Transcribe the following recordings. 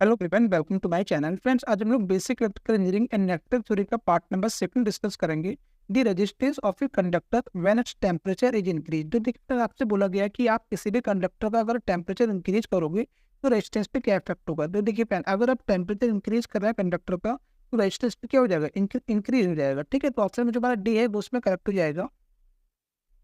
Hello everyone, welcome to my channel. Friends, आज हम लोग basic electrical engineering and electric theory का part number 2 discuss करेंगे। The resistance of a conductor when its temperature is increase. तो देखिए, आपसे बोला गया कि आप किसी भी कंडक्टर का अगर टेम्परेचर इंक्रीज करोगे तो रेजिस्टेंस पे क्या इफेक्ट होगा। तो देखिए फ्रेंड, अगर आप टेम्परेचर इंक्रीज कर रहे हैं कंडक्टर का तो रेजिस्टेंस पे क्या हो जाएगा, इंक्रीज हो जाएगा। ठीक है, तो ऑप्शन में जो हमारा डी है वो उसमें करेक्ट हो जाएगा।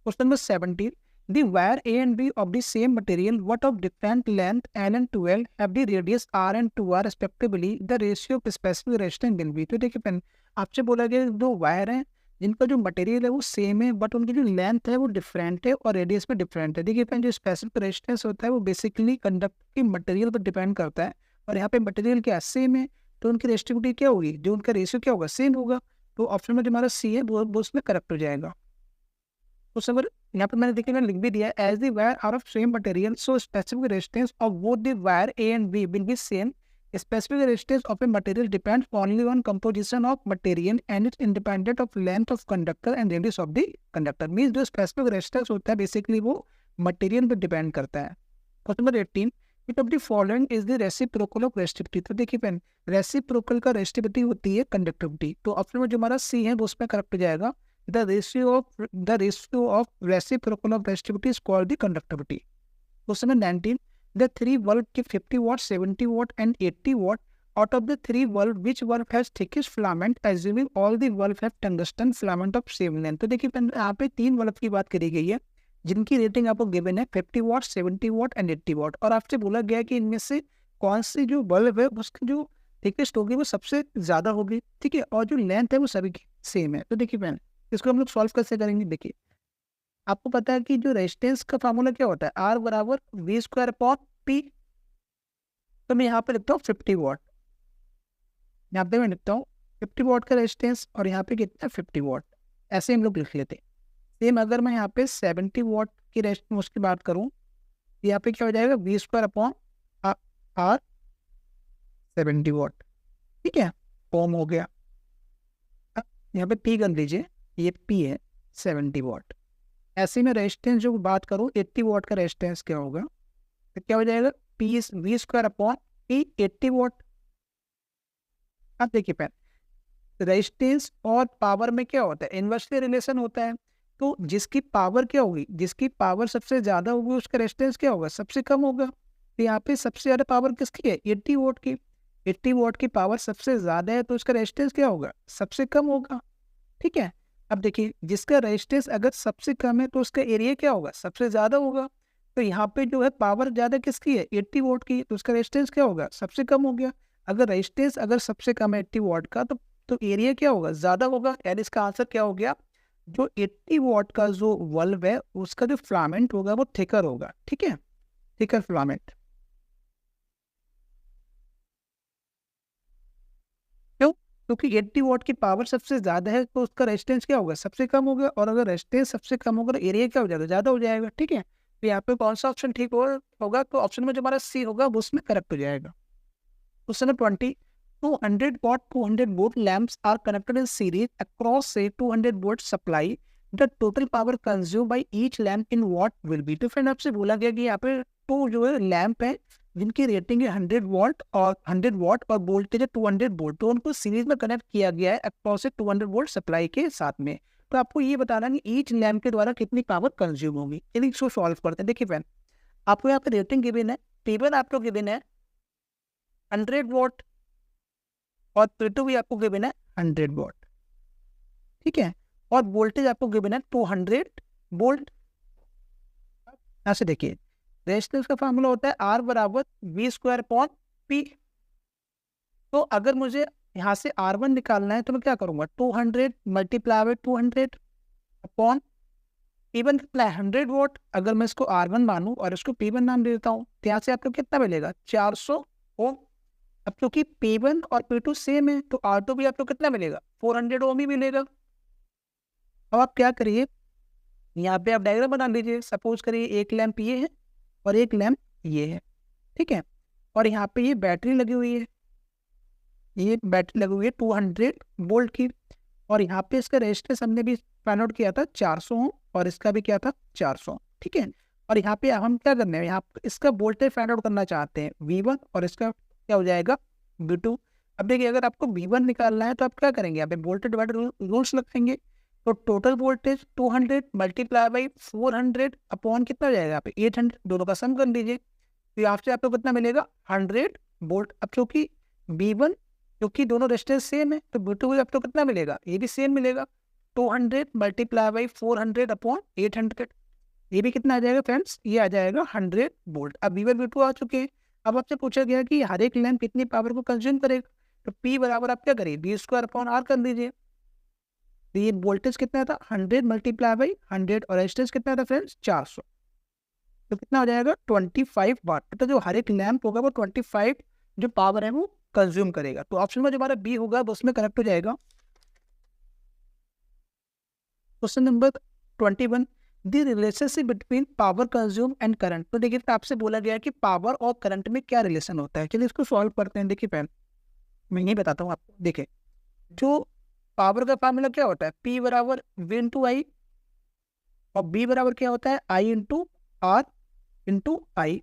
Question number 17. The wire A and B of the same material, what of different length L and 12 have the radius R and 2R respectively, the ratio of specific resistance will be। तो देखिए friend, आपसे बोला गया दो wire हैं जिनका जो material है वो सेम है बट उनकी जो लेंथ है वो डिफरेंट है और रेडियस पे डिफरेंट है। देखिए फ्रेंड, जो स्पेसिफिक रेजिस्टेंस होता है वो बेसिकली कंडक्टर की मटेरियल पर डिपेंड करता है और यहाँ पे मटेरियल क्या सेम है तो उनकी रेजिस्टिविटी क्या होगी, जो उनका रेशियो क्या होगा, सेम होगा। तो ऑप्शन में जो हमारा सी है वो उसमें करेक्ट हो जाएगा। उस अगर यहाँ पर मैंने देखिए मैंने लिख भी दिया है, as the wire are of same material so specific resistance of both the wire A and B will be same. Specific resistance of a material depends only on composition of material and it's independent of length of conductor and radius of the conductor. Means जो specific resistance होता है basically वो material पर depend करता है। Question number 18, which of the following is the reciprocal of resistivity। तो देखिए friend, reciprocal का रेसिस्टिविटी होती है कंडक्टिविटी। तो ऑप्शन में जो हमारा सी है वो उसमें करेक्ट हो जाएगा। The ratio of reciprocal of resistivity is called the conductivity। Question number 19. The three bulb give 50 watt, 70 watt and 80 watt. Out of the three bulb, which bulb has thickest filament? Assuming all the bulb have tungsten filament of same length। तो देखिए यहाँ पे तीन bulb की बात करी गई है जिनकी रेटिंग आपको गिवन है 50 वाट, 70 वाट एंड 80 वाट। और आपसे बोला गया है कि इनमें से कौन सी जो बल्ब है उसकी जो थिकनेस होगी वो सबसे ज्यादा होगी। ठीक है, और जो लेंथ है वो सभी की सेम है। तो देखिए फ्रेंड, इसको हम लोग सॉल्व कैसे करेंगे। देखिए, आपको पता है कि जो रेजिस्टेंस का फार्मूला क्या होता है, आर बराबर वी स्क्वायर अपॉन पी। तो मैं यहाँ पे लिखता हूँ 50 वाट, यहाँ पे मैं लिखता हूँ 50 वाट का रेजिस्टेंस और यहाँ पे कितना 50 वाट, ऐसे हम लोग लिख लेते हैं। सेम अगर मैं यहाँ पे 70 वाट की रेजिस्टेंस की बात करूँ तो यहाँ पे क्या हो जाएगा, वी स्क्वायर अपॉन आर 70 वाट। ठीक है, ओम हो गया। अब यहाँ पे पी कर लीजिए, ये पी है 70 वाट। ऐसे में रेजिस्टेंस जो बात करूँ 80 वाट का रेजिस्टेंस क्या होगा, तो क्या हो जाएगा, P V square upon P 80 वाट। अब देखिए पहले रेजिस्टेंस और पावर में क्या होता है, इन्वर्सली रिलेशन होता है। तो जिसकी पावर क्या होगी, जिसकी पावर सबसे ज्यादा होगी उसका रेजिस्टेंस क्या होगा, सबसे कम होगा। तो यहाँ पे सबसे ज्यादा पावर किसकी है, 80 वाट की। 80 वाट की पावर सबसे ज्यादा है तो उसका रेजिस्टेंस क्या होगा, सबसे कम होगा। ठीक है, अब देखिए जिसका रेजिस्टेंस अगर सबसे कम है तो उसका एरिया क्या होगा, सबसे ज्यादा होगा। तो यहाँ पे जो है पावर ज्यादा किसकी है, 80 वाट की, तो उसका रेजिस्टेंस क्या होगा, सबसे कम हो गया। अगर रेजिस्टेंस अगर सबसे कम है 80 वाट का तो एरिया क्या होगा, ज्यादा होगा। यानी इसका आंसर क्या हो गया, जो 80 वाट का जो बल्ब है उसका जो फिलामेंट होगा वो थिकर होगा। ठीक है, थिकर फिलामेंट। क्यों, क्योंकि 80 वाट की पावर सबसे ज्यादा है तो उसका रेजिस्टेंस क्या होगा, सबसे कम होगा। और अगर रेजिस्टेंस सबसे कम होगा तो एरिया क्या हो जाएगा, ज्यादा हो जाएगा। ठीक है, तो यहाँ पे कौन सा ऑप्शन ठीक होगा, तो ऑप्शन में जो हमारा सी होगा वो उसमें करेक्ट हो जाएगा। Question number 20, 200 watt 200 volt lamps are connected in series across say 200 volt supply। The total power consumed by each lamp in watt will be। तो फ्रेंड आपसे बोला गया कि यहाँ पे टू जो है लैंप है जिनकी रेटिंग है 100 वॉट और 100 वॉट और वोल्टेज है 200 वोल्ट, तो उनको सीरीज में कनेक्ट किया गया है अक्रॉस 200 वोल्ट सप्लाई के साथ में। तो आपको ये बताना कि ईच लैंप के द्वारा कितनी पावर कंज्यूम होगी। चलिए इसको सॉल्व करते हैं। देखिए फ्रेंड, आपको यहाँ पे रेटिंग गिवन है, P1 आपको गिवन है 100 वॉट और P2 भी आपको गिवन है 100 वॉट। ठीक है, और वोल्टेज आपको गिवन है 200 वोल्ट। यहाँ से देखिए रेजिस्टेंस का फार्मूला होता है आर बराबर वी स्क्वायर अपॉन पी। तो अगर मुझे यहाँ से R1 निकालना है तो मैं क्या करूंगा, 200 मल्टीप्लाई बाय 200 अपॉन P1 कितना है 100 वोट। अगर मैं इसको R1 मानूं और इसको P1 नाम दे देता हूँ तो यहाँ से आपको कितना मिलेगा, 400 ओम। अब क्योंकि P1 और P2 सेम है तो R2 भी आपको कितना मिलेगा, 400 ओम ही मिलेगा। अब आप क्या करिए, यहाँ पे आप डायग्राम बना लीजिए। सपोज करिए एक लैंप ये है और एक लैंप ये है। ठीक है, और यहाँ पे ये बैटरी लगी हुई है, ये बैटरी लगी हुई है 200 वोल्ट की। और यहाँ पे इसका रेजिस्टेंस हमने भी फाइंड आउट किया था 400 ओम और इसका भी क्या था 400। ठीक है, और यहाँ पे हम क्या करने हैं, यहाँ इसका वोल्टेज फाइंड आउट करना चाहते हैं V1 और इसका क्या हो जाएगा V2। अब देखिए अगर आपको V1 निकालना है तो आप क्या करेंगे, यहाँ पे वोल्टेज डिवाइडर रूल्स लगाएंगे। तो total voltage 200 multiply by 400 upon कितना हो जाएगा यहाँ पे 800, दोनों का सम कर लीजिए। तो यहाँ से आपको कितना मिलेगा 100 वोल्ट। अब चूंकि V1 क्योंकि दोनों रेजिस्टेंस सेम है तो V2 आपको कितना मिलेगा, ये भी सेम मिलेगा 200 मल्टीप्लाई बाई 400 अपॉन 800। ये भी कितना आ जाएगा फ्रेंड्स, ये आ जाएगा 100 वोल्ट। अब V1 V2 आ चुके हैं। अब आपसे पूछा गया कि हर एक लैंप कितनी पावर को कंज्यूम करेगा, तो P बराबर आप क्या करिए V² अपॉन R कर दीजिए। तो ये वोल्टेज कितना था 100 मल्टीप्लाई बाई 100 और रेजिस्टेंस कितना था फ्रेंड्स 400, तो कितना हो जाएगा 25 वाट। तो जो हर एक लैंप होगा वो 25 जो पावर है वो कंज्यूम करेगा। तो ऑप्शन में जो हमारा बी होगा वो उसमें करेक्ट हो जाएगा। Question number 21, the relationship between power consume and current. तो देखिए आपसे बोला गया है कि पावर और करंट में क्या रिलेशन होता है। चलिए इसको सॉल्व करते हैं। देखिए पहले मैं यही बताता हूँ आपको। देखिए जो पावर का फार्मूला क्या होता है, P बराबर V इंटू आई, और B बराबर क्या होता है I इंटू आर इंटू आई।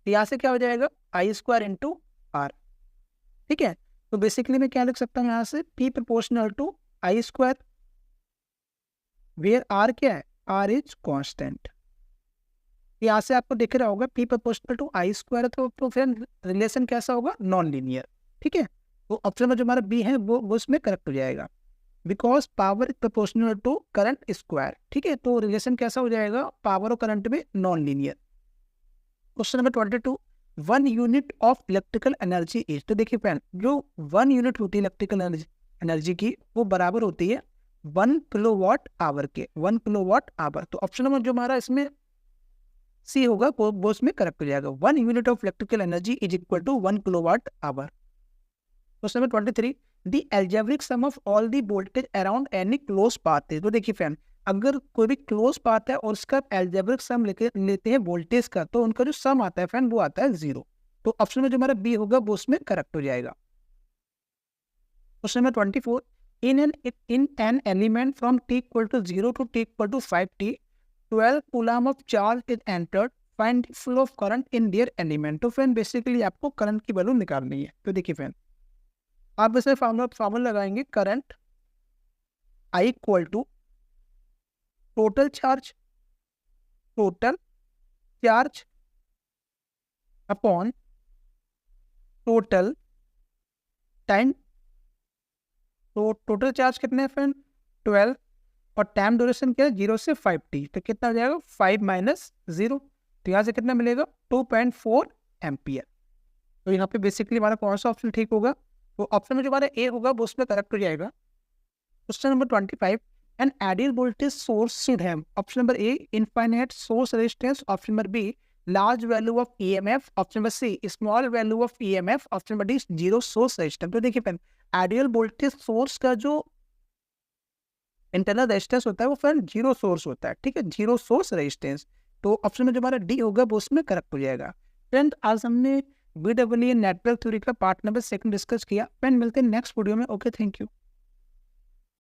यहाँ से क्या हो जाएगा I² इंटू आर। ठीक है, तो बेसिकली मैं क्या लिख सकता हूँ यहाँ से P proportional to I², where R क्या है, R इज कॉन्स्टेंट। यहाँ से आपको दिख रहा होगा P प्रोपोर्शनल टू I² तो फिर रिलेशन कैसा होगा, नॉन लीनियर। ठीक है, तो ऑप्शन में जो हमारा बी है वो उसमें करेक्ट हो जाएगा, because power is proportional to current square. ठीक है, तो रिलेशन कैसा हो जाएगा, पावर और करंट में non linear. Question number 22, 1 unit of electrical energy is. तो देखिए फ्रेंड जो 1 यूनिट होती है इलेक्ट्रिकल एनर्जी की वो बराबर होती है 1 किलोवाट आवर के, 1 किलोवाट आवर। तो ऑप्शन नंबर जो हमारा इसमें सी होगा वो उसमें करेक्ट हो जाएगा। 1 unit of electrical energy is equal to 1 kilowatt hour. Question number 23, the algebraic sum of all the voltage around any close path है। तो देखिए फ्रेंड अगर कोई भी क्लोज पाथ है और उसका एल्जेब्रिक सम लेते हैं वोल्टेज का, तो उनका जो सम आता है फ्रेंड वो आता है 0। तो ऑप्शन में जो हमारा बी होगा वो उसमें करेक्ट हो जाएगा। Question number 24, in an element from t equal to 0 to t equal to 5t, 12 coulomb of charge is entered, find the flow of current in their element। तो फ्रेंड बेसिकली आपको current की value निकालनी है। तो देखिए friend आप इसमें formula लगाएंगे, current I equal to total charge upon total time. तो टोटल चार्ज कितने हैं फ्रेंड 12 और टाइम ड्यूरेशन क्या है 0 से 5t, तो कितना हो जाएगा 5 माइनस 0। तो यहाँ से कितना मिलेगा 2.4 एम्पियर। तो यहाँ पे बेसिकली हमारा कौन सा ऑप्शन ठीक होगा, तो ऑप्शन में जो हमारा ए होगा वो उसमें करेक्ट हो जाएगा। Question number 25, an ideal voltage source should have. Option number A infinite source resistance, option number B large value of EMF, option number C small value of EMF, option number D 0 source resistance. तो देखिए friend ideal voltage source का जो internal resistance होता है वो friend 0 source होता है। ठीक है, 0 सोर्स रेजिस्टेंस। तो ऑप्शन में जो हमारा डी होगा वो उसमें करेक्ट हो जाएगा। फ्रेंड आज हमने BEE नेटवर्क थ्योरी का पार्ट नंबर 2 डिस्कस किया। फ्रेंड मिलते हैं नेक्स्ट वीडियो में। Okay, thank you.